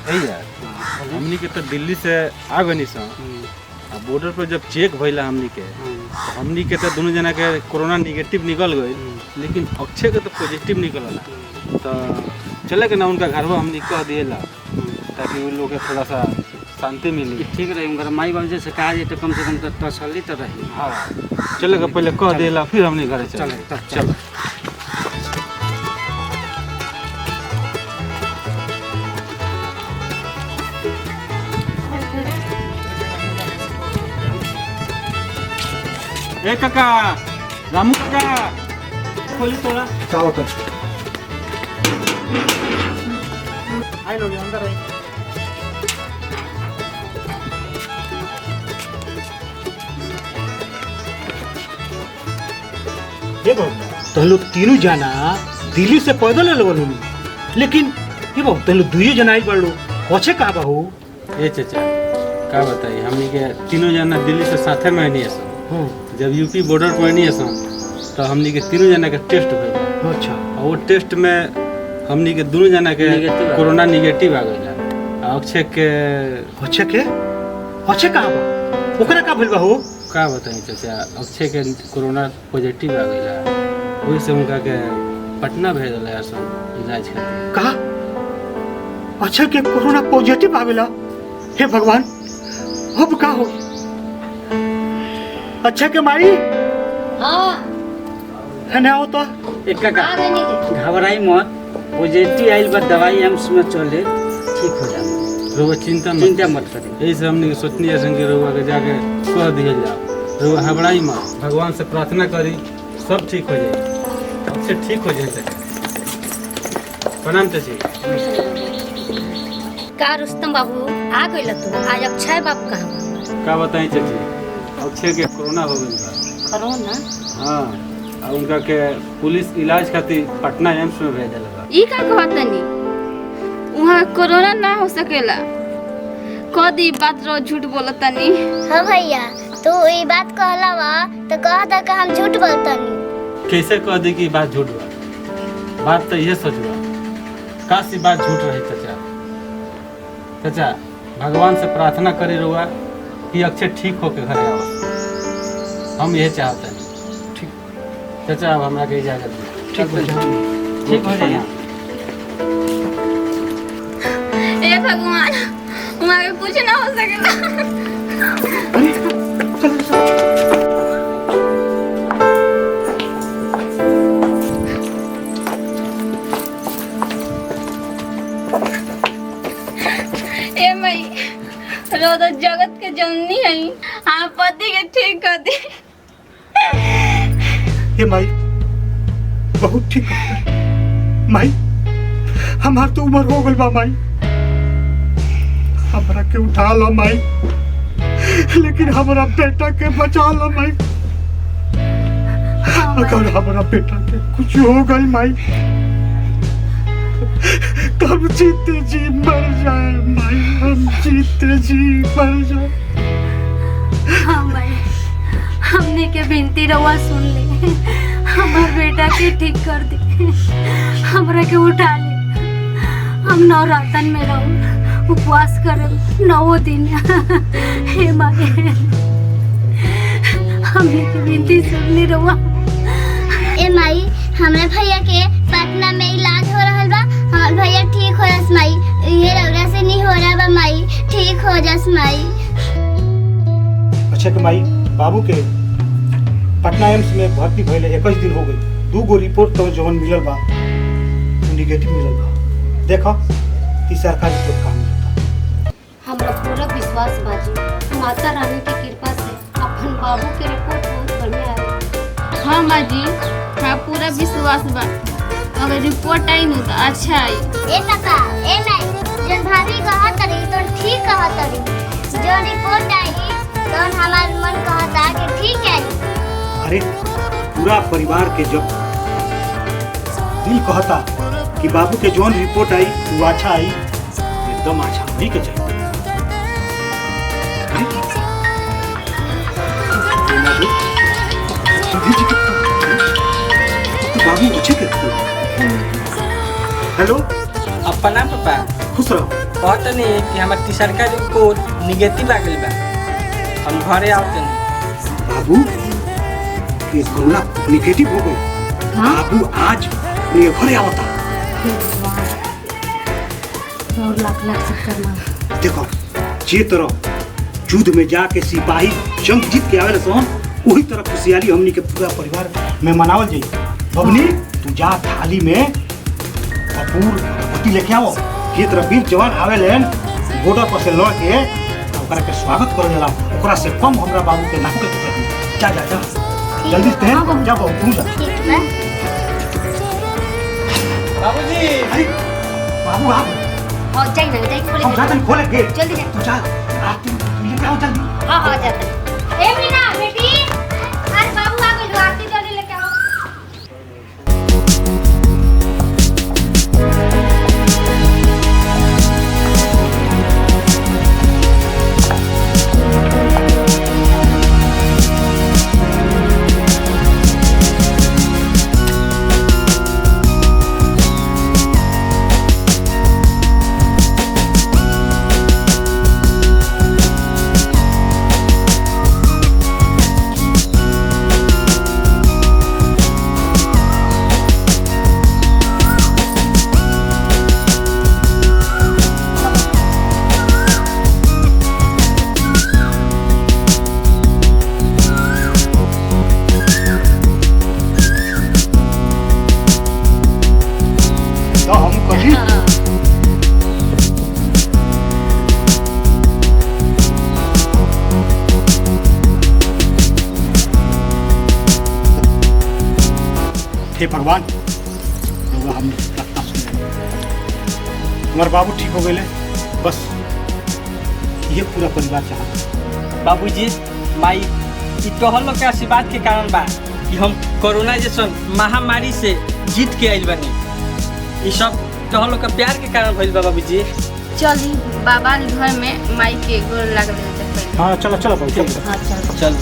भैया हमनी के तो दिल्ली से आ गनी सा बॉर्डर पर जब चेक भइला हमनी के तो हमनी के तो दोनों जना के कोरोना निगेटिव निकल गई, लेकिन अक्षय के तो पॉजिटिव निकलला। तो चले के ना उनका घरवा हमनी कह दिएला ताकि उन लोग के थोड़ा सा शांति मिली। ठीक रही उनका माई बाबू जैसे कहा जाए तो कम से कम तो तसल्ली तो रही। हाँ चले के पहले कह दिएला फिर हमनी घरे चले। चलो ए काका, रामू काका खोली थोड़ा। चलो कर आई लोग अंदर आई। देखो तुम लोग तीनों जाना दिल्ली से पैदल लगल, लेकिन ये बहु तुम लोग दुई जना ही बढ़ लो पछे कहा बहू। ए चाचा का बताई हमनी के तीनों जना दिल्ली से साथे में नहीं है। जब यूपी बॉर्डर पर नहीं है तो हमनी के तीनों जना के टेस्ट भइल। अच्छा और वो टेस्ट में हमनी के दोनों जना के कोरोना निगेटिव आ गइल। अक्षय के अच्छे कहा बा ओकरा का भइल बहू। का बताई चाचा अक्षय के कोरोना पॉजिटिव आ गइल, वही से उनका के पटना भेज दिला है सब इलाज खातिर। कहा अच्छे के कोरोना पॉजिटिव आ गइला। हे भगवान अब का हो। अच्छा के माई हाँ है ना होता एक का आ गई नीचे। घबराई मत, पॉजिटिव आइल बा दवाई एम्स में चले ठीक हो जाए। रोवा चिंता मत करी। यही से हमने सोचनी है संगे रोवा के जाके कह दिया जाओ। रोवा घबराई मत, भगवान से प्रार्थना करी सब ठीक हो जाए। अच्छे ठीक हो जाए। प्रणाम चाची। का रुस्तम बाबू आ गइल तू? आज अक्षय बाबू कहाँ बा? का बताई चाची अक्षय के कोरोना हो गई बा। कोरोना? हाँ और उनका के पुलिस इलाज खातिर पटना एम्स में भेज दिला। ई का कहतनी वहाँ कोरोना ना हो सकेला। कदी बात रो झूठ बोलतनी। हाँ भैया तू ये बात कहला वा तो कहता कि हम झूठ बोलतनी। कैसे कह दी कि बात झूठ बा? बात तो ये सच बा। काशी बात झूठ रही चाचा। चाचा भगवान से प्रार्थना करी रुआ कि अक्षय ठीक होके घर आओ। हम यही चाहते हैं। ठीक चाचा अब हमरा के इजाजत दी। ठीक हो जाए। ठीक हो जाए। ए भगवान वहाँ के कुछ ना हो सकेला। ए मई रो तो जगत के जननी है। आप पति के ठीक कर दी। हे माई बहुत ठीक है माई। हमार तो उम्र हो गई बा माई, हमरा के उठा लो माई, लेकिन हमारा बेटा के बचा लो माई। अगर हमारा बेटा के कुछ हो गई माई तब जीते जी मर जाए माई, हम जीते जी मर जाए। हाँ भाई हमने के बिनती रवा सुन ली। हमार बेटा के ठीक कर दी, हमरा के उठा ली। हम नवरातन में रहूं, उपवास करे 9 दिन। हे माए हमने के बिनती सुन ली रवा। ए माई हमरा भैया के पटना में इलाज हो रहा बा। हमार भैया ठीक हो जास माई। ये रौरा से नहीं हो रहा बा माई, ठीक हो जास माई। अच्छा के माई बाबू के पटना एम्स में भर्ती भइले 21 दिन हो गई। 2 गो रिपोर्ट तो जवन मिलल बा निगेटिव मिलल बा। देखो ई सरकारी रिपोर्ट काम मिलता। हमरा पूरा विश्वास बाजी माता रानी की कृपा से अपन बाबू के रिपोर्ट बहुत बढ़िया है। हाँ माँ जी हाँ पूरा विश्वास बा। अगर रिपोर्ट आई न तो अच्छा आई। ए काका ए नहीं जन भाभी कहत रही तो ठीक कहत रही। जो रिपोर्ट आई तो हमार मन कहता कि ठीक है। अरे पूरा परिवार के जब दिल कहता कि बाबू के जौन रिपोर्ट आई वो अच्छा आई, एकदम अच्छा होने के चाहिए। बाबू अच्छे के हेलो अपना पापा खुश रहो। कहते नहीं कि हमारे तीसरका रिपोर्ट निगेटिव आ गई बा, हम घरे आवते नहीं। बाबू ये कोरोना निगेटिव हो गई। बाबू आज ये घरे आवता। और लाख लाख शुक्र माँ। देखो जे तरह युद्ध में जाके सिपाही जंग जीत के आवे सोन, वही तरह खुशहाली हमनी के पूरा परिवार में मनावल जाई। बबनी तू जा थाली में कपूर पति लेके आओ। ये तरह वीर जवान आवे लेन बॉर्डर पर से लड़ के ओकरा के स्वागत करे जाला, ओकरा से कम हमरा बाबू के नाम के तुझे जा जा जा जल्दी से जा बाबू तू जा। ठीक बा। बाबूजी अरे बाबू आप और जाई ना जाई खोले हम जाते हैं, खोले गेट। जल्दी जा। तू जा आप तू लेके आओ जल्दी। हां जाते। ए मीना बेटी, अरे बाबू आ गइल, आरती जल्दी लेके आओ। तो हम कही हे भगवान रउआ हम प्रार्थना सुने। हमारे बाबू ठीक हो गए, बस ये पूरा परिवार चाहता। बाबूजी माई ई तोहर लोग के आशीर्वाद के कारण बा कि हम कोरोना जैसन महामारी से जीत के आइल बानी। ई सब तोहर लोग के प्यार के कारण भइल बा बाबूजी। चली बाबा घर में माई के गोर लग रहे थे। हाँ चलो चलो बाबू चलो। हाँ चल। चल